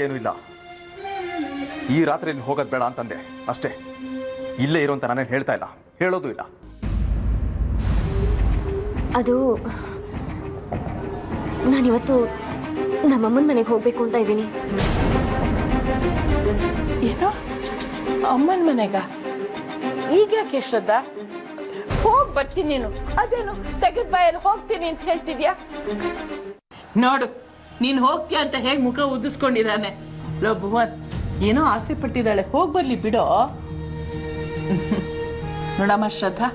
ಏನೂ ಇಲ್ಲ. ಈ ರಾತ್ರಿ ನೀನು ಹೋಗೋದು ಬೇಡ ಅಂತಂದೆ ಅಷ್ಟೇ. ಇಲ್ಲೇ ಇರೋ ಅಂತ ನಾನೇನು ಹೇಳ್ತಾ ಇಲ್ಲ, ಹೇಳೋದು ಇಲ್ಲ. ಅದು ನಾನಿವತ್ತು ನಮ್ಮಮ್ಮನ ಮನೆಗೆ ಹೋಗ್ಬೇಕು ಅಂತ ಇದ್ದೀನಿ. ಏನೋ ಅಮ್ಮನ ಮನೆಗ? ಈಗ ಯಾಕೆ ಶ್ರದ್ಧಾ? ಹೋಗಿ ಬರ್ತೀನಿ ನೀನು. ಅದೇನು ತೆಗೆದ ಬಾಯಲ್ಲಿ ಹೋಗ್ತೀನಿ ಅಂತ ಹೇಳ್ತಿದ್ಯಾ? ನೋಡು, ನೀನು ಹೋಗ್ತೀಯ ಅಂತ ಹೇಗೆ ಮುಖ ಉದ್ದಿಸ್ಕೊಂಡಿದ್ದಾನೆ. ಲೋ ಭುವನ್, ಏನೋ ಆಸೆ ಪಟ್ಟಿದ್ದಾಳೆ, ಹೋಗಿ ಬರ್ಲಿ ಬಿಡೋ. ನೋಡಮ್ಮ ಶ್ರದ್ಧಾ,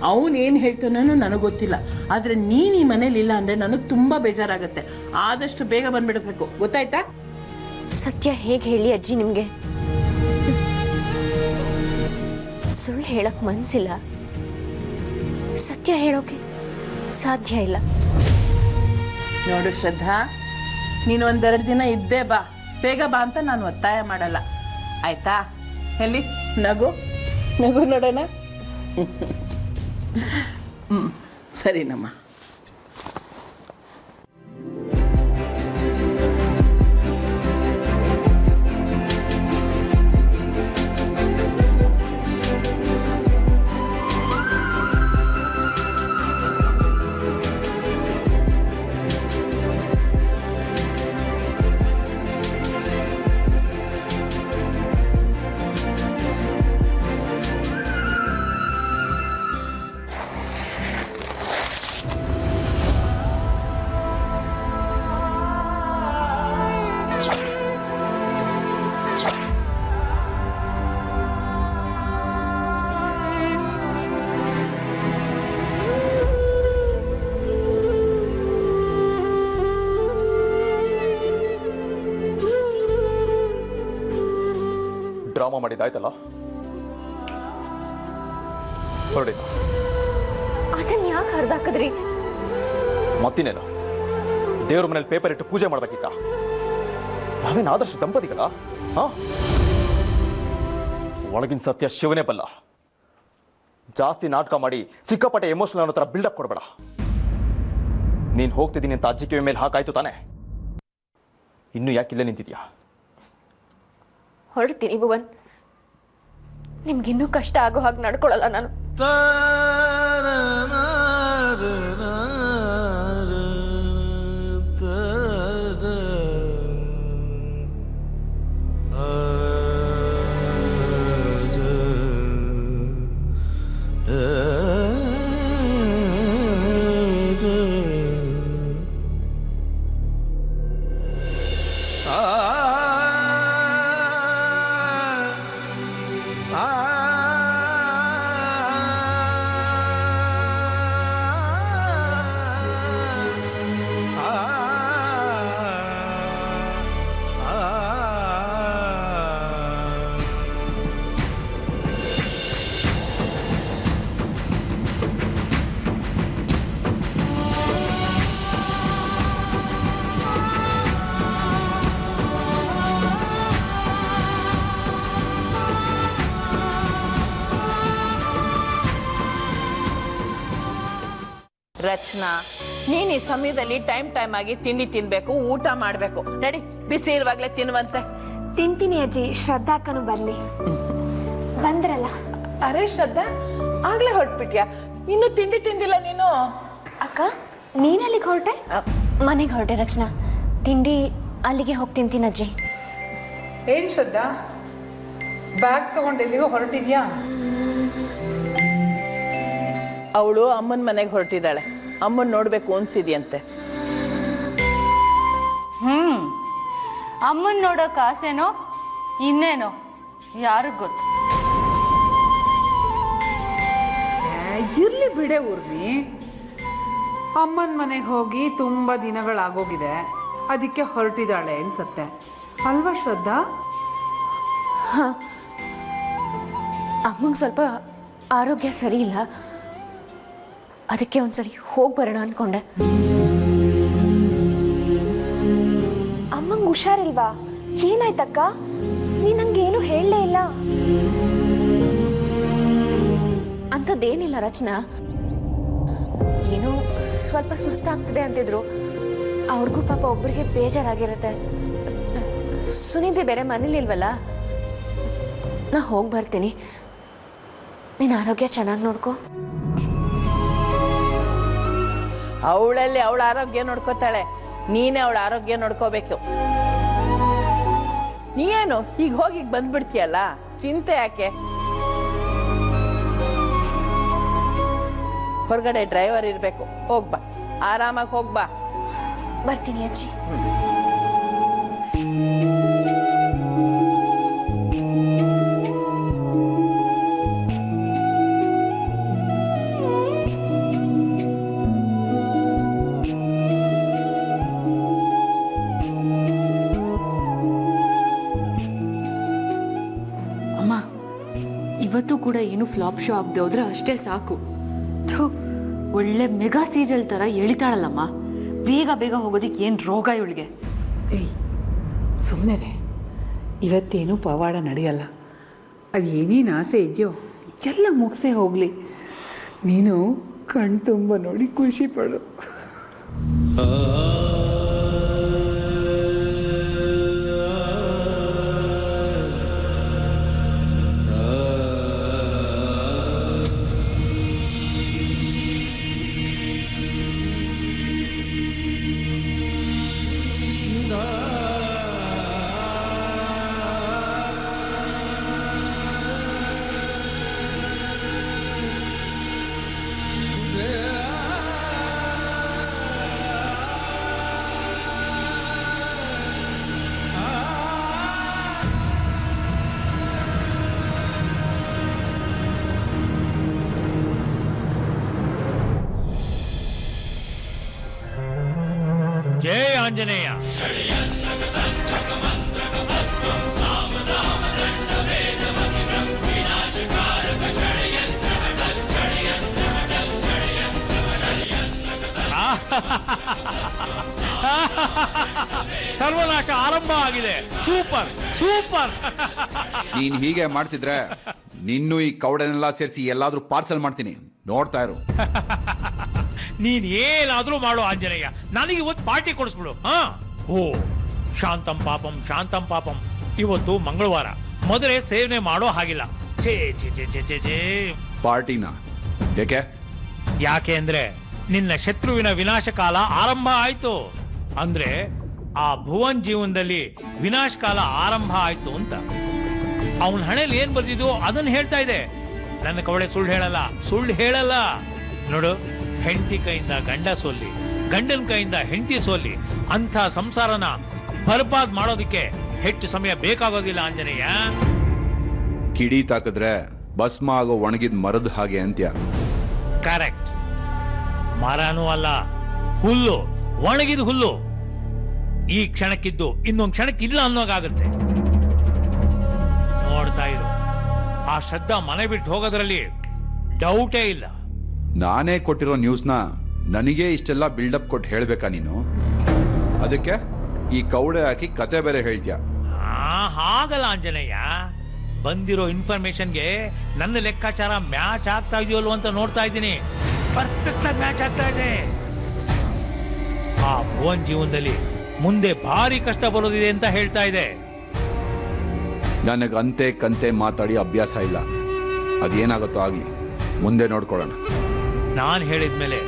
ಅವನೇನು ಹೇಳ್ತಾನೋ ನನಗೆ ಗೊತ್ತಿಲ್ಲ, ಆದರೆ ನೀನು ಈ ಮನೇಲಿ ಇಲ್ಲ ಅಂದರೆ ನನಗೆ ತುಂಬ ಬೇಜಾರಾಗುತ್ತೆ. ಆದಷ್ಟು ಬೇಗ ಬಂದ್ಬಿಡಬೇಕು, ಗೊತ್ತಾಯ್ತಾ? ಸತ್ಯ ಹೇಗೆ ಹೇಳಿ ಅಜ್ಜಿ ನಿಮಗೆ? ಸುಳ್ಳು ಹೇಳಕ್ ಮನ್ಸಿಲ್ಲ, ಸತ್ಯ ಹೇಳೋಕೆ ಸಾಧ್ಯ ಇಲ್ಲ. ನೋಡು ಶ್ರದ್ಧಾ, ನೀನು ಒಂದೆರಡು ದಿನ ಇದ್ದೇ ಬಾ, ಬೇಗ ಬಾ ಅಂತ ನಾನು ಒತ್ತಾಯ ಮಾಡಲ್ಲ, ಆಯ್ತಾ? ಎಲ್ಲಿ ನಗು ನಗು ನೋಡೋಣ. ಸರಿನಮ್ಮ. ಡ್ರಾಮಾ ಮಾಡಿದ್ದಾಯ್ತಲ್ಲ, ಹೊರಡಿ. ಅದನ್ನ ಯಾಕೆ ಹರಿದಾಕಿದ್ರಿ? ಮತ್ತಿನೇನು, ದೇವ್ರ ಮನೇಲಿ ಪೇಪರ್ ಇಟ್ಟು ಪೂಜೆ ಮಾಡ್ಬೇಕಿತ್ತ? ನಾವೇನು ಆದರ್ಶ ದಂಪತಿಗಳ? ಒಳಗಿನ ಸತ್ಯ ಶಿವನೇ ಬಲ್ಲ. ಜಾಸ್ತಿ ನಾಟಕ ಮಾಡಿ ಸಿಕ್ಕಾಪಟ್ಟೆ ಎಮೋಷನಲ್ ಅನ್ನೋ ಥರ ಬಿಲ್ಡಪ್ ಕೊಡಬೇಡ. ನೀನು ಹೋಗ್ತಿದ್ದೀನಿ ಅಂತ ಅಜ್ಜಿ ಕಿವಿ ಮೇಲೆ ಹಾಕಾಯ್ತು ತಾನೆ? ಇನ್ನು ಯಾಕಿಲ್ಲೇ ನಿಂತಿದ್ಯಾ? ಹೊರಡ್ತೀನಿ ಭುವನ್, ನಿಮ್ಗಿನ್ನೂ ಕಷ್ಟ ಆಗೋ ಹಾಗೆ ನಡ್ಕೊಳಲ್ಲ ನಾನು. ರಚನಾ, ನೀನು ಈ ಸಮಯದಲ್ಲಿ ಟೈಮ್ ಆಗಿ ತಿಂಡಿ ತಿನ್ಬೇಕು, ಊಟ ಮಾಡ್ಬೇಕು. ನಡಿ, ಬಿಸಿ ಇರುವಾಗ್ಲೇ ತಿನ್ನುವಂತೆ. ತಿಂತೀನಿ ಅಜ್ಜಿ, ಶ್ರದ್ಧಾ ಅಕ್ಕನು ಬರ್ಲಿ. ಬಂದ್ರಲ್ಲ? ಅರೆ ಶ್ರದ್ಧಾ, ಆಗ್ಲೇ ಹೊರಟ್ಬಿಟ್ಯಾ? ಇನ್ನು ತಿಂಡಿ ತಿಂದಿಲ್ಲ ನೀನು? ಅಕ್ಕ, ನೀನಲ್ಲಿಗೆ ಹೊರಟೆ? ಮನೆಗೆ ಹೊರಟೆ ರಚನಾ. ತಿಂಡಿ ಅಲ್ಲಿಗೆ ಹೋಗಿ ತಿಂತೀನಿ ಅಜ್ಜಿ. ಏನ್ ಶ್ರದ್ಧಾ, ಬ್ಯಾಗ್ ತಗೊಂಡು ಎಲ್ಲಿಗೋ ಹೊರಟಿದ್ಯಾ? ಅವಳು ಅಮ್ಮನ ಮನೆಗೆ ಹೊರಟಿದ್ದಾಳೆ. ಅಮ್ಮನ್ ನೋಡ್ಬೇಕು ಅನ್ಸಿದ್ಯಂತೆ. ಅಮ್ಮನ್ ನೋಡೋಕೆ ಆಸೆನೋ ಇನ್ನೇನೋ ಯಾರಿಗ್ ಗೊತ್ತು. ಇರ್ಲಿ ಬಿಡೆ ಊರ್ವಿ, ಅಮ್ಮನ ಮನೆಗೆ ಹೋಗಿ ತುಂಬಾ ದಿನಗಳಾಗೋಗಿದೆ, ಅದಕ್ಕೆ ಹೊರಟಿದ್ದಾಳೆ ಅನ್ಸತ್ತೆ ಅಲ್ವಾ ಶ್ರದ್ಧಾ? ಅಮ್ಮಂಗೆ ಸ್ವಲ್ಪ ಆರೋಗ್ಯ ಸರಿ ಇಲ್ಲ, ಅದಕ್ಕೆ ಒಂದ್ಸರಿ ಹೋಗಿ ಬರೋಣ ಅನ್ಕೊಂಡೆ. ಅಮ್ಮಂಗೆ ಹುಷಾರಿಲ್ವಾ? ಏನಾಯ್ತಕ್ಕ? ನೀ ನಂಗೇನು ಹೇಳಲೇ ಇಲ್ಲ. ಅಂಥದ್ದೇನಿಲ್ಲ ರಚನಾ, ಏನೋ ಸ್ವಲ್ಪ ಸುಸ್ತಾಗ್ತದೆ ಅಂತಿದ್ರು. ಅವ್ರಿಗೂ ಪಾಪ ಒಬ್ಬರಿಗೆ ಬೇಜಾರಾಗಿರುತ್ತೆ. ಸುನಿಧಿ ಬೇರೆ ಮನೇಲಿ ಇಲ್ವಲ್ಲ, ನಾ ಹೋಗಿ ಬರ್ತೀನಿ. ನಿನ್ನ ಆರೋಗ್ಯ ಚೆನ್ನಾಗಿ ನೋಡ್ಕೋ. ಅವಳಲ್ಲಿ ಅವಳ ಆರೋಗ್ಯ ನೋಡ್ಕೋತಾಳೆ, ನೀನೇ ಅವಳ ಆರೋಗ್ಯ ನೋಡ್ಕೋಬೇಕು. ನೀನು ಈಗ ಹೋಗಿ ಬಂದ್ಬಿಡ್ತೀಯಲ್ಲ, ಚಿಂತೆ ಯಾಕೆ? ಹೊರಗಡೆ ಡ್ರೈವರ್ ಇರ್ಬೇಕು, ಹೋಗ್ಬಾ, ಆರಾಮಾಗಿ ಹೋಗ್ಬಾ. ಬರ್ತೀನಿ ಅಜ್ಜಿ. ಅಮ್ಮ, ಇವತ್ತು ಕೂಡ ಏನು ಫ್ಲಾಪ್ ಶೋ ಆಗದೆ ಹೋದ್ರೆ ಅಷ್ಟೇ ಸಾಕು. ಥು, ಒಳ್ಳೆ ಮೆಗಾ ಸೀರಿಯಲ್ ಥರ ಎಳಿತಾಳಲ್ಲಮ್ಮ. ಬೇಗ ಬೇಗ ಹೋಗೋದಕ್ಕೆ ಏನು ರೋಗ ಇವಳಿಗೆ? ಏಯ್ ಸುಮ್ಮನೆ, ಇವತ್ತೇನು ಪವಾಡ ನಡೆಯಲ್ಲ. ಅದು ಏನೇನು ಆಸೆ ಇದೆಯೋ ಎಲ್ಲ ಮುಗಿಸೇ ಹೋಗಲಿ. ನೀನು ಕಣ್ ತುಂಬ ನೋಡಿ ಖುಷಿ ಪಡು. ಜೈ ಆಂಜನೇಯ. ಸರ್ವನಾಶ ಆರಂಭ ಆಗಿದೆ. Super super. ನೀನ್ ಹೀಗೆ ಮಾಡ್ತಿದ್ರೆ ನಿನ್ನೂ ಈ ಕೌಡನೆಲ್ಲ ಸೇರಿಸಿ ಎಲ್ಲಾದ್ರೂ ಪಾರ್ಸಲ್ ಮಾಡ್ತೀನಿ, ನೋಡ್ತಾ ಇರು. ನೀನ್ ಏನಾದ್ರೂ ಮಾಡು ಆಂಜನೇಯ, ನನಗೆ ಇವತ್ತು ಪಾರ್ಟಿ ಕೊಡಿಸ್ಬಿಡು. ಓ ಶಾಂತಂ ಪಾಪಂ ಶಾಂತಂ ಪಾಪಂ. ಇವತ್ತು ಮಂಗಳವಾರ, ಮೊದಲೇ ಸೇವನೆ ಮಾಡೋ ಹಾಗಿಲ್ಲ. ಛೇ ಛೇ ಛೇ ಛೇ ಛೇ ಛೇ. ಪಾರ್ಟಿನ ಯಾಕೆ ಅಂದ್ರೆ ನಿನ್ನ ಶತ್ರುವಿನ ವಿನಾಶ ಕಾಲ ಆರಂಭ ಆಯ್ತು. ಅಂದ್ರೆ ಆ ಭುವನ್ ಜೀವನದಲ್ಲಿ ವಿನಾಶ ಕಾಲ ಆರಂಭ ಆಯ್ತು ಅಂತ. ಅವನ ಹಣೆಯಲ್ಲಿ ಏನ್ ಬರ್ದಿದ್ವು ಅದನ್ನ ಹೇಳ್ತಾ ಇದೆ. ನನ್ನ ಕವಳೆ ಸುಳ್ಳು ಹೇಳಲ್ಲ, ಸುಳ್ಳು ಹೇಳಲ್ಲ. ನೋಡು, ಹೆಂಡತಿ ಕೈಯಿಂದ ಗಂಡ ಸೋಲ್ಲಿ, ಗಂಡನ ಕೈಯಿಂದ ಹೆಂಡತಿ ಸೋಲ್ಲಿ, ಅಂಥ ಸಂಸಾರನ ಬರ್ಬಾದ್ ಮಾಡೋದಕ್ಕೆ ಹೆಚ್ಚು ಸಮಯ ಬೇಕಾಗೋದಿಲ್ಲ ಆಂಜನೇಯ. ಕಿಡಿ ತಾಕಿದ್ರೆ ಭಸ್ಮ ಆಗೋ ಒಣಗಿದ ಮರದ ಹಾಗೆ ಅಂತ್ಯ. ಕರೆಕ್ಟ್. ಮರನೂ ಅಲ್ಲ, ಹುಲ್ಲು, ಒಣಗಿದ ಹುಲ್ಲು. ಈ ಕ್ಷಣಕ್ಕಿದ್ದು ಇನ್ನೊಂದು ಕ್ಷಣಕ್ಕಿಲ್ಲ ಅನ್ನೋಗಾಗುತ್ತೆ. ನೋಡ್ತಾ ಇರು, ಆ ಶ್ರದ್ಧಾ ಮನೆ ಬಿಟ್ಟು ಹೋಗೋದ್ರಲ್ಲಿ ಡೌಟೇ ಇಲ್ಲ. ನಾನೇ ಕೊಟ್ಟಿರೋ ನ್ಯೂಸ್ನ ನನಗೆ ಇಷ್ಟೆಲ್ಲ ಬಿಲ್ಡಪ್ ಕೊಟ್ಟು ಹೇಳ್ಬೇಕಾ ನೀನು? ಅದಕ್ಕೆ ಈ ಕೌಡೆ ಹಾಕಿ ಕತೆ ಬೇರೆ ಹೇಳ್ತೀಯ. ಹಾಗಲ್ಲ ಆಂಜನೇಯ, ಬಂದಿರೋ ಇನ್ಫಾರ್ಮೇಶನ್ಗೆ ನನ್ನ ಲೆಕ್ಕಾಚಾರ ಮ್ಯಾಚ್ ಆಗ್ತಾ ಇದೆಯಲ್ವ ಅಂತ ನೋಡ್ತಾ ಇದ್ದೀನಿ. ಪರ್ಫೆಕ್ಟ್ ಆಗಿ ಮ್ಯಾಚ್ ಆಗ್ತಾ ಇದೆ. ಆ ಭುವನ್ ಜೀವನದಲ್ಲಿ ಮುಂದೆ ಭಾರಿ ಕಷ್ಟ ಬರೋದಿದೆ ಅಂತ ಹೇಳ್ತಾ ಇದೆ. ನನಗೆ ಅಂತೆ ಕಂತೆ ಮಾತಾಡಿ ಅಭ್ಯಾಸ ಇಲ್ಲ. ಅದೇನಾಗುತ್ತೋ ಆಗ್ಲಿ, ಮುಂದೆ ನೋಡ್ಕೊಳ್ಳೋಣ. ನಾನು ಹೇಳಿದ್ಮೇಲೆ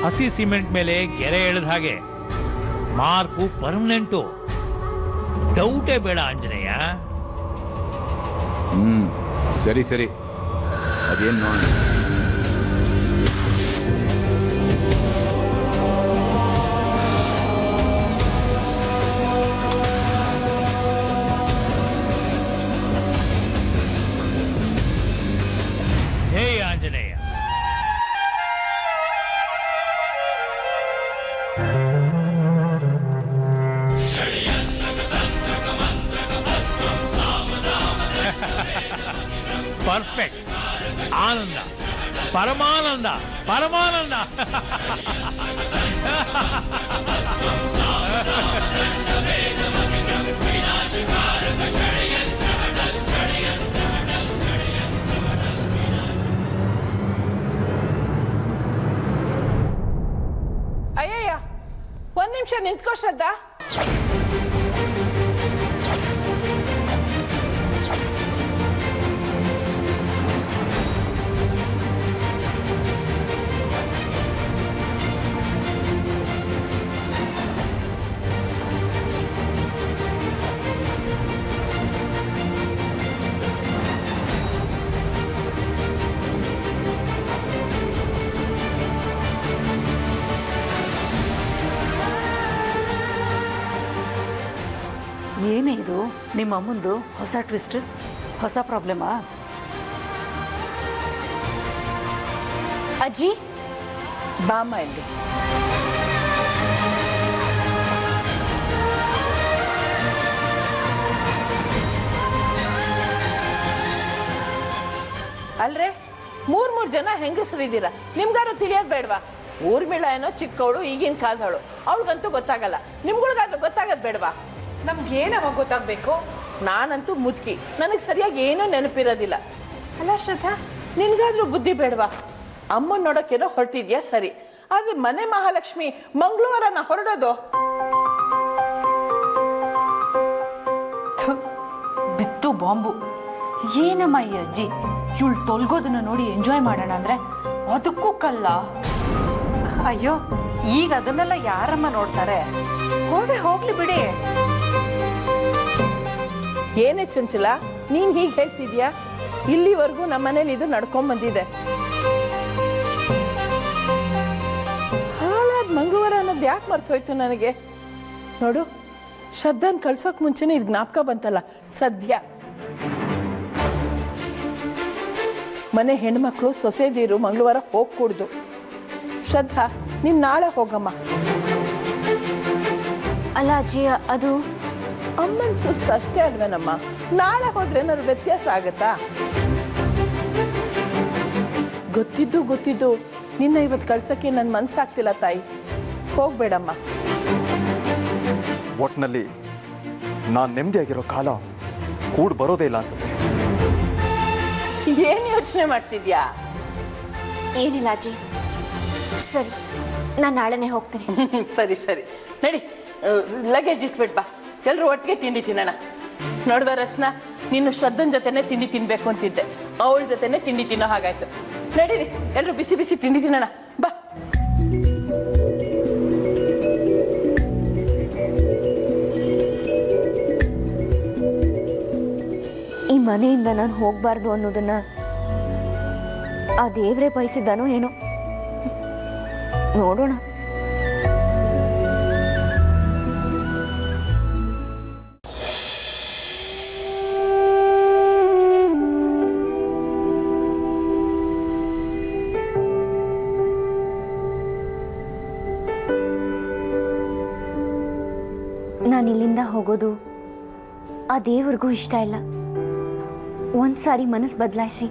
ಹಸಿ ಸಿಮೆಂಟ್ ಮೇಲೆ ಗೆರೆ ಎಳೆದ ಹಾಗೆ ಮಾರ್ಕು ಪರ್ಮನೆಂಟು. ಡೌಟೇ ಬೇಡ ಆಂಜನೇಯ. ಸರಿ ಸರಿ, ಅದೇನು ನೋಡೋಣ. ಹೇ ಆಂಜನೇಯ. ಪರ್ಫೆಕ್ಟ್. ಆನಂದ, ಪರಮಾನಂದ, ಪರಮಾನಂದ. ಅಯ್ಯಯ್ಯ, ಒಂದ್ ನಿಮಿಷ ನಿಂತ್ಕೋ ಶ್ರದ್ಧಾ. ಏನಿದು ನಿಮ್ಮ ಅಮ್ಮಂದು ಹೊಸ ಟ್ವಿಸ್ಟ್, ಹೊಸ ಪ್ರಾಬ್ಲಮಾ? ಅಜ್ಜಿ ಬಾಮ್ಮ ಇಲ್ಲಿ. ಅಲ್ರೇ, ಮೂರ್ ಜನ ಹೆಂಗಸರಿದ್ದೀರಾ, ನಿಮ್ಗಾರು ತಿಳಿಯೋದ್ ಬೇಡವಾ? ಊರ್ಮಿಳ ಏನೋ ಚಿಕ್ಕವಳು, ಈಗಿನ ಕಾಲದವಳು, ಅವಳಿಗಂತೂ ಗೊತ್ತಾಗಲ್ಲ. ನಿಮ್ಗಳಿಗಾದ್ರೂ ಗೊತ್ತಾಗದ್ ಬೇಡವಾ? ನಮ್ಗೇನವ ಗೊತ್ತಾಗಬೇಕು? ನಾನಂತೂ ಮುದುಕಿ, ನನಗೆ ಸರಿಯಾಗಿ ಏನೂ ನೆನಪಿರೋದಿಲ್ಲ. ಅಲ್ಲ ಶ್ರದ್ಧಾ, ನಿನ್ಗಾದ್ರೂ ಬುದ್ಧಿ ಬೇಡವಾ? ಅಮ್ಮನ್ ನೋಡೋಕೇನೋ ಹೊರಟಿದ್ಯಾ ಸರಿ, ಆದ್ರೆ ಮನೆ ಮಹಾಲಕ್ಷ್ಮಿ ಮಂಗಳವಾರನ ಹೊರಡೋದು. ಬಿತ್ತು ಬಾಂಬು. ಏನಮ್ಮ ಈ ಅಜ್ಜಿ, ಇವಳು ತೊಲ್ಗೋದನ್ನ ನೋಡಿ ಎಂಜಾಯ್ ಮಾಡೋಣ ಅಂದ್ರೆ ಅದಕ್ಕೂ ಕಲ್ಲ. ಅಯ್ಯೋ, ಈಗ ಅದನ್ನೆಲ್ಲ ಯಾರಮ್ಮ ನೋಡ್ತಾರೆ? ಹೋದ್ರೆ ಹೋಗ್ಲಿ ಬಿಡಿ. ಏನೇ ಚಂಚಲ, ನೀನ್ ಹೀಗೆ ಹೇಳ್ತಿದ್ಯಾ? ಇಲ್ಲಿವರೆಗೂ ನಮ್ಮ ಮನೇಲಿ ಇದು ನಡ್ಕೊಂಡ್ ಬಂದಿದೆ. ಹಾಳಾದ ಮಂಗಳವಾರ ಅನ್ನೋದು ಯಾಕೆ ಮರ್ತೋಯ್ತು ನನಗೆ? ನೋಡು, ಶ್ರದ್ಧಾನ್ ಕಳ್ಸೋಕ್ ಮುಂಚೆನೆ ಇದು ಜ್ಞಾಪಕ ಬಂತಲ್ಲ. ಸದ್ಯ ಮನೆ ಹೆಣ್ಮಕ್ಳು ಸೊಸೆದೀರು ಮಂಗಳವಾರ ಹೋಗ್ಕೂಡ್ದು. ಶ್ರದ್ಧಾ, ನೀನ್ ನಾಳೆ ಹೋಗಮ್ಮ. ಅಲ್ಲ ಅಜ್ಜಿ, ಅದು ಅಮ್ಮನ್ ಸುಸ್ತು ಅಷ್ಟೇ ಅಲ್ವೇನಮ್ಮ? ನಾಳೆ ಹೋದ್ರೆ ಏನಾದ್ರು ವ್ಯತ್ಯಾಸ ಆಗತ್ತಾ? ಗೊತ್ತಿದ್ದು ನಿನ್ನ ಇವತ್ತು ಕಳ್ಸಕ್ಕೆ ನನ್ ಮನ್ಸಾಗ್ತಿಲ್ಲ ತಾಯಿ. ಹೋಗ್ಬೇಡಮ್ಮ. ಒಟ್ನಲ್ಲಿ ನಾನ್ ನೆಮ್ಮದಿಯಾಗಿರೋ ಕಾಲ ಕೂಡ್ ಬರೋದೇ ಇಲ್ಲ ಅನ್ಸುತ್ತೆ. ಏನ್ ಯೋಚನೆ ಮಾಡ್ತಿದ್ಯಾ? ಏನಿಲ್ಲ ಅಜ್ಜಿ. ಸರಿ, ನಾನು ನಾಳೆನೆ ಹೋಗ್ತೀನಿ. ಸರಿ ನಡಿ, ಲಗೇಜ್ ಇಟ್ಬಿಟ್ ಬಾ, ಎಲ್ರು ಒಟ್ಟಿಗೆ ತಿಂಡಿ ತಿನ್ನೋಣ. ನೋಡ್ದ ರಚನಾ, ನೀನು ಶ್ರದ್ಧನ್ ಜೊತೆನೆ ತಿಂಡಿ ತಿನ್ಬೇಕು ಅಂತಿದ್ದೆ, ಅವಳ ಜೊತೆನೆ ತಿಂಡಿ ತಿನ್ನೋ ಹಾಗಾಯ್ತು. ನಡೀರಿ, ಎಲ್ರು ಬಿಸಿ ಬಿಸಿ ತಿಂಡಿ ತಿನ್ನೋಣ ಬಾ. ಈ ಮನೆಯಿಂದ ನಾನು ಹೋಗ್ಬಾರ್ದು ಅನ್ನೋದನ್ನ ಆ ದೇವ್ರೇ ಬಯಸಿದ್ದಾನೋ ಏನೋ, ನೋಡೋಣ. ನಾನು ಇಲ್ಲಿಂದ ಹೋಗೋದು ಆ ದೇವ್ರಿಗೂ ಇಷ್ಟ ಇಲ್ಲ. ಒಂದ್ಸಾರಿ ಮನಸ್ಸು ಬದಲಾಯಿಸಿ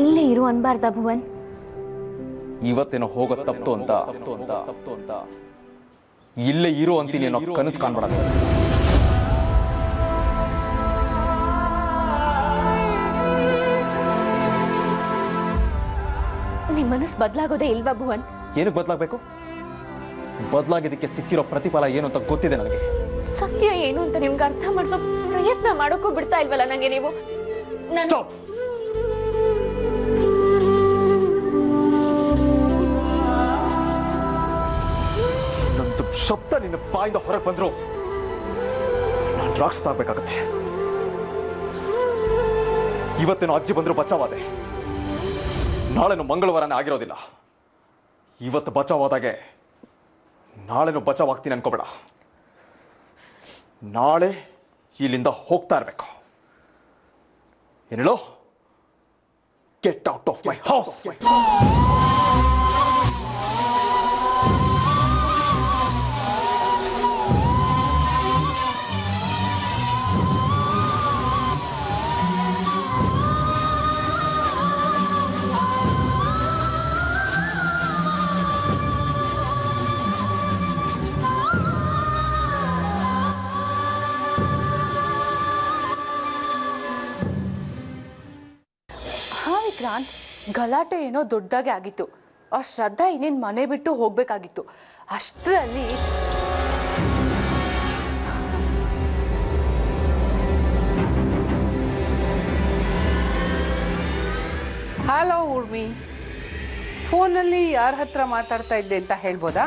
ಇಲ್ಲೇ ಇರು ಅನ್ಬಾರ್ದ ಭುವನ್? ಇವತ್ತೇನೋ ಹೋಗೋ ತಪ್ಪು ಅಂತ ಇಲ್ಲೇ ಇರೋ ಅಂತೀನಿ ಏನೋ ಕನಸು ಕಾಣ್ಬೇಡ. ನಿಮ್ ಮನಸ್ಸು ಬದಲಾಗೋದೇ ಇಲ್ವಾ ಭುವನ್? ಏನಕ್ಕೆ ಬದಲಾಗಬೇಕು? ಬದಲಾಗಿದ್ದಕ್ಕೆ ಸಿಕ್ಕಿರೋ ಪ್ರತಿಫಲ ಏನು ಅಂತ ಗೊತ್ತಿದೆ ನನಗೆ. ಸತ್ಯ ಏನು ಅಂತ ನಿಮ್ಗೆ ಅರ್ಥ ಮಾಡಿಸೋ ಪ್ರಯತ್ನ ಮಾಡೋಕ್ಕೂ ಬಿಡ್ತಾ ಇಲ್ವಲ್ಲ ನಂಗೆ ನೀವು. ನಂದು ಶಬ್ದ ನಿನ್ನ ಬಾಯಿಂದ ಹೊರಗೆ ಬಂದ್ರು ನಾನು ರಾಕ್ಷಸ ಆಗ್ಬೇಕಾಗತ್ತೆ. ಇವತ್ತೇನೋ ಅಜ್ಜಿ ಬಂದ್ರು ಬಚಾವಾದೆ, ನಾಳೆನು ಮಂಗಳವಾರನೇ ಆಗಿರೋದಿಲ್ಲ. ಇವತ್ತು ಬಚಾವಾದಾಗೆ ನಾಳೆನು ಬಚಾವಾಗ್ತೀನಿ ಅನ್ಕೋಬೇಡ. ನಾಳೆ ಇಲ್ಲಿಂದ ಹೋಗ್ತಾ ಇರಬೇಕು. ಏನೇಳೋ, get out of my house. Vikrant, ಗಲಾಟೆ ಏನೋ ದೊಡ್ಡದಾಗೆ ಆಗಿತ್ತು. ಆ ಶ್ರದ್ಧಾ ಇನ್ನೇನು ಮನೆ ಬಿಟ್ಟು ಹೋಗ್ಬೇಕಾಗಿತ್ತು. ಅಷ್ಟರಲ್ಲಿ ಹಲೋ ಊರ್ಮಿ, ಫೋನಲ್ಲಿ ಯಾರ ಹತ್ರ ಮಾತಾಡ್ತಾ ಇದ್ದೆ ಅಂತ ಹೇಳ್ಬೋದಾ?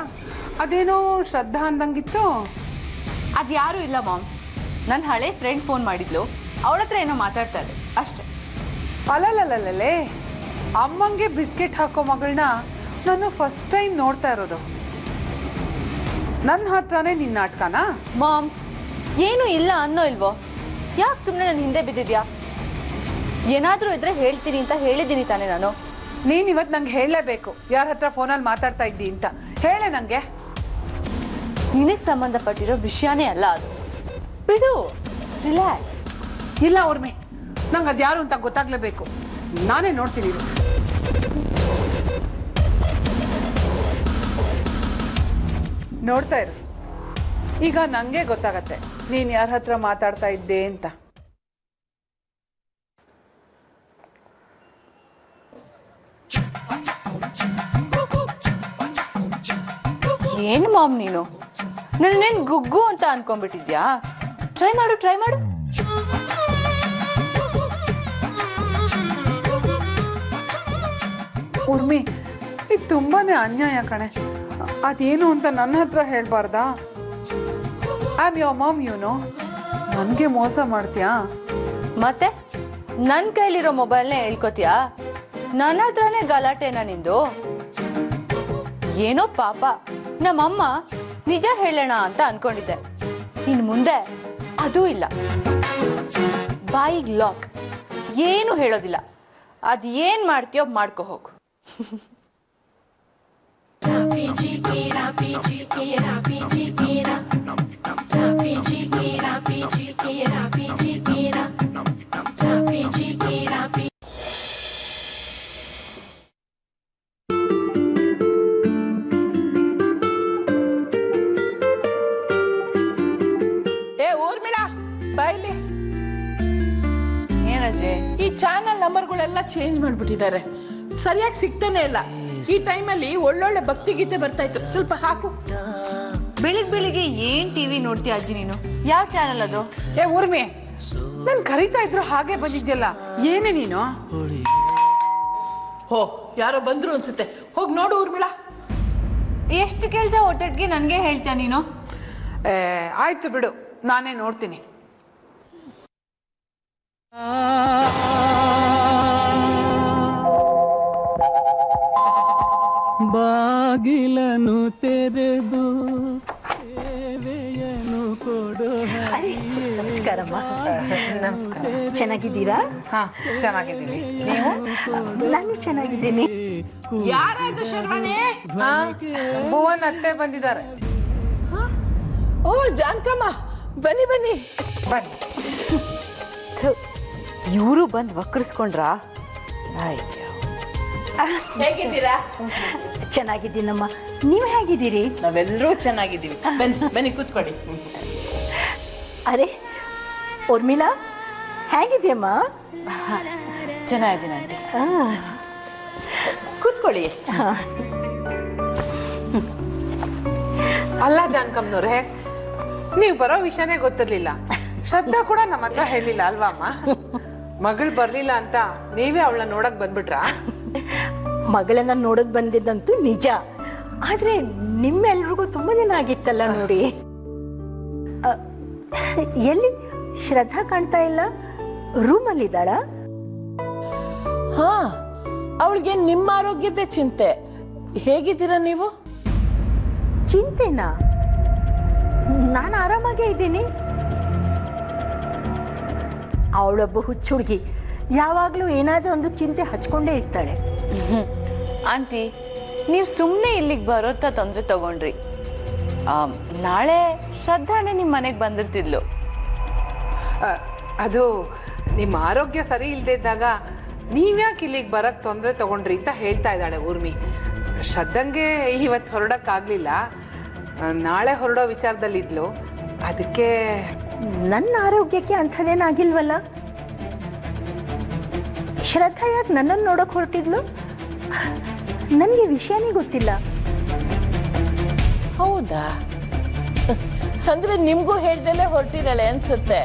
ಅದೇನೋ ಶ್ರದ್ಧಾ ಅಂದಂಗಿತ್ತು. ಅದ್ಯಾರೂ ಇಲ್ಲ ಮಾಮ್, ನನ್ನ ಹಳೆ ಫ್ರೆಂಡ್ ಫೋನ್ ಮಾಡಿದ್ಲು, ಅವಳ ಹತ್ರ ಏನೋ ಮಾತಾಡ್ತಾ ಇದ್ದೆ ಅಷ್ಟೆ. ಅಲ್ಲಲ್ಲಲ್ಲೇ, ಅಮ್ಮಂಗೆ ಬಿಸ್ಕೆಟ್ ಹಾಕೋ ಮಗಳನ್ನ ನಾನು ಫಸ್ಟ್ ಟೈಮ್ ನೋಡ್ತಾ ಇರೋದು. ನನ್ನ ಹತ್ರನೇ ನಿನ್ನ ನಾಟಕನಾ? ಮಾಮ್, ಏನು ಇಲ್ಲ ಅನ್ನೋ ಇಲ್ವೋ? ಯಾಕೆ ಸುಮ್ಮನೆ ನನ್ನ ಹಿಂದೆ ಬಿದ್ದಿದ್ಯಾ? ಏನಾದರೂ ಇದ್ರೆ ಹೇಳ್ತೀನಿ ಅಂತ ಹೇಳಿದ್ದೀನಿ ತಾನೇ ನಾನು. ನೀನು ಇವತ್ತು ನಂಗೆ ಹೇಳಲೇಬೇಕು ಯಾರ ಹತ್ರ ಫೋನಲ್ಲಿ ಮಾತಾಡ್ತಾ ಇದ್ದಿ ಅಂತ. ಹೇಳೆ ನನಗೆ. ನಿನಗೆ ಸಂಬಂಧಪಟ್ಟಿರೋ ವಿಷಯನೇ ಅಲ್ಲ ಅದು. ಬಿಡು, ರಿಲ್ಯಾಕ್ಸ್. ಇಲ್ಲ ಊರ್ಮಿ, ನಂಗೆ ಅದ್ಯಾರು ಅಂತ ಗೊತ್ತಾಗ್ಲೇಬೇಕು. ನಾನೇ ನೋಡ್ತೀನಿ. ನೋಡ್ತಾ ಇರು, ಈಗ ನನಗೆ ಗೊತ್ತಾಗತ್ತೆ ನೀನು ಯಾರ ಹತ್ರ ಮಾತಾಡ್ತಾ ಇದ್ದೆ ಅಂತ. ಏನು ಮಾಮ್ ನೀನು ನನ್ನೇನು ಗುಗ್ಗು ಅಂತ ಅನ್ಕೊಂಡ್ಬಿಟ್ಟಿದ್ಯಾ? ಟ್ರೈ ಮಾಡು, ಟ್ರೈ ಮಾಡು. ಊರ್ಮಿ, ಇದು ತುಂಬಾನೇ ಅನ್ಯಾಯ ಕಣೆ. ಅದೇನು ಅಂತ ನನ್ನ ಹತ್ರ ಹೇಳ್ಬಾರ್ದಾ? I am your mom, you know. ನನಗೆ ಮೋಸ ಮಾಡ್ತೀಯಾ? ಮತ್ತೆ ನನ್ನ ಕೈಲಿರೋ ಮೊಬೈಲ್ನೇ ಹೇಳ್ಕೊತೀಯಾ? ನನ್ನ ಹತ್ರನೇ ಗಲಾಟೆನಾ ನಿಂದು? ಏನೋ ಪಾಪ, ನಮ್ಮಮ್ಮ ನಿಜ ಹೇಳೋಣ ಅಂತ ಅನ್ಕೊಂಡಿದ್ದೆ. ಇನ್ನು ಮುಂದೆ ಅದೂ ಇಲ್ಲ. ಬಾಯಿಗೆ ಲಾಕ್, ಏನು ಹೇಳೋದಿಲ್ಲ. ಅದು ಏನು ಮಾಡ್ತೀಯೋ ಮಾಡ್ಕೊ ಹೋಗು. ಊರ್ಮಿಳಾ, ಬಾಯ್ಲಿ. ಏನಜ್ಜಿ? ಈ ಚಾನಲ್ ನಂಬರ್ಗಳೆಲ್ಲ ಚೇಂಜ್ ಮಾಡ್ಬಿಟ್ಟಿದ್ದಾರೆ, ಸರಿಯಾಗಿ ಸಿಗ್ತಾನೆ ಇಲ್ಲ. ಈ ಟೈಮಲ್ಲಿ ಒಳ್ಳೊಳ್ಳೆ ಭಕ್ತಿ ಗೀತೆ ಬರ್ತಾ ಇತ್ತು, ಸ್ವಲ್ಪ ಹಾಕು. ಬೆಳಿಗ್ಗೆ ಏನ್ ಟಿವಿ ನೋಡ್ತೀಯ ಅಜ್ಜಿ ನೀನು? ಯಾವ ಚಾನಲ್ ಅದು? ಊರ್ಮಿ, ನಾನು ಕರೀತಾ ಇದ್ರು ಹಾಗೆ ಬಂದಿದ್ಯಲ್ಲ, ಏನೇ ನೀನು? ಹೋ, ಯಾರೋ ಬಂದ್ರು ಅನ್ಸುತ್ತೆ, ಹೋಗಿ ನೋಡು ಊರ್ಮಿಳಾ. ಎಷ್ಟು ಕೆಲಸ ಒಟ್ಟೊಟ್ಟಿಗೆ ನನಗೆ ಹೇಳ್ತೀಯ ನೀನು? ಆಯ್ತು ಬಿಡು, ನಾನೇ ನೋಡ್ತೀನಿ. ಬಾಗಿಲನು ತೆರೆದು ಸೇವೆಯನ್ನು ಕೊಡು. ನಮಸ್ಕಾರಮ್ಮ. ನಮಸ್ಕಾರ. ಚೆನ್ನಾಗಿದ್ದೀರಾ? ಹಾ, ಚೆನ್ನಾಗಿದ್ದೀನಿ. ನೀವು? ನಾನು ಚೆನ್ನಾಗಿದ್ದೀನಿ. ಯಾರಾಯ್ತು ಶರ್ವಾಣಿ? ಭುವನ್ ಅತ್ತೆ ಬಂದಿದ್ದಾರೆ. ಓ ಜಾನ್ಕಮ್ಮ, ಬನ್ನಿ ಬನ್ನಿ ಬನ್ನಿ. ಇವರು ಬಂದು ವಕ್ರಿಸ್ಕೊಂಡ್ರಾ? ಹೇಗಿದ್ದೀರಾ? ಚೆನ್ನಾಗಿದ್ದೀನಮ್ಮ. ನೀವು ಹೇಗಿದ್ದೀರಿ? ನಾವೆಲ್ಲರೂ ಚೆನ್ನಾಗಿದ್ದೀವಿ. ಬನ್ನಿ ಬನ್ನಿ ಕೂತ್ಕೊಳ್ಳಿ. ಅರೆ ಊರ್ಮಿಳಾ, ಹೇಗಿದೆಯಮ್ಮ? ಚೆನ್ನಾಗಿದ್ದೀನಿ ಆಂಟಿ. ಕೂತ್ಕೊಳ್ಳಿ. ಅಲ್ಲ ಜಾನ್ಕಮ್ನವ್ರೆ, ನೀವು ಬರೋ ವಿಷಯನೇ ಗೊತ್ತಿರ್ಲಿಲ್ಲ. ಶ್ರದ್ಧಾ ಕೂಡ ನಮ್ಮ ಹತ್ರ ಹೇಳಿಲ್ಲ ಅಲ್ವಾ ಅಮ್ಮ? ಮಗಳು ಬರ್ಲಿಲ್ಲ ಅಂತ ನೀವೇ ಅವಳನ್ನ ನೋಡಕ್ ಬಂದ್ಬಿಟ್ರಾ? ಮಗಳನ್ನ ನೋಡಕ್ ಬಂದಿದ್ದಂತೂ ನಿಜ. ಆದ್ರೆ ನಿಮ್ಮೆಲ್ರಿಗೂ ತುಂಬಾ ದಿನ ಆಗಿತ್ತಲ್ಲ ನೋಡಿ. ಎಲ್ಲಿ ಶ್ರದ್ಧಾ ಕಾಣ್ತಾ ಇಲ್ಲ? ರೂಮಲ್ಲಿದ್ದಾಳ? ಹಾ, ಅವಳಿಗೆ ನಿಮ್ಮ ಆರೋಗ್ಯದ ಚಿಂತೆ. ಹೇಗಿದ್ದೀರಾ ನೀವು? ಚಿಂತೆನಾ? ನಾನು ಆರಾಮಾಗೇ ಇದ್ದೀನಿ. ಅವಳೊಬ್ಬ ಹುಚ್ಚು ಹುಡುಗಿ, ಯಾವಾಗಲೂ ಏನಾದರೂ ಒಂದು ಚಿಂತೆ ಹಚ್ಕೊಂಡೇ ಇರ್ತಾಳೆ. ಆಂಟಿ, ನೀವು ಸುಮ್ಮನೆ ಇಲ್ಲಿಗೆ ಬರೋತ್ತ ತೊಂದರೆ ತಗೊಂಡ್ರಿ. ನಾಳೆ ಶ್ರದ್ಧಾನೇ ನಿಮ್ಮ ಮನೆಗೆ ಬಂದಿರ್ತಿದ್ಲು. ಅದು ನಿಮ್ಮ ಆರೋಗ್ಯ ಸರಿ ಇಲ್ಲದೆ ಇದ್ದಾಗ ನೀವ್ಯಾಕೆ ಇಲ್ಲಿಗೆ ಬರಕ್ ತೊಂದರೆ ತಗೊಂಡ್ರಿ ಅಂತ ಹೇಳ್ತಾ ಇದ್ದಾಳೆ ಊರ್ಮಿ. ಶ್ರದ್ಧಂಗೆ ಇವತ್ತು ಹೊರಡಕ್ಕಾಗ್ಲಿಲ್ಲ, ನಾಳೆ ಹೊರಡೋ ವಿಚಾರದಲ್ಲಿದ್ಲು. ಅದಕ್ಕೆ ನನ್ನ ಆರೋಗ್ಯಕ್ಕೆ ಅಂಥದ್ದೇನಾಗಿಲ್ವಲ್ಲ. ಶ್ರದ್ಧಾ ಯಾಕೆ ನನ್ನನ್ನು ನೋಡಕ್ ಹೊರಟಿದ್ಲು? ನನಗೆ ವಿಷಯನೇ ಗೊತ್ತಿಲ್ಲ. ಹೌದಾ? ಅಂದ್ರೆ ನಿಮ್ಗೂ ಹೇಳ್ದಲ್ಲೇ ಹೊರಟಿರಲ್ಲ ಅನ್ಸುತ್ತೆ.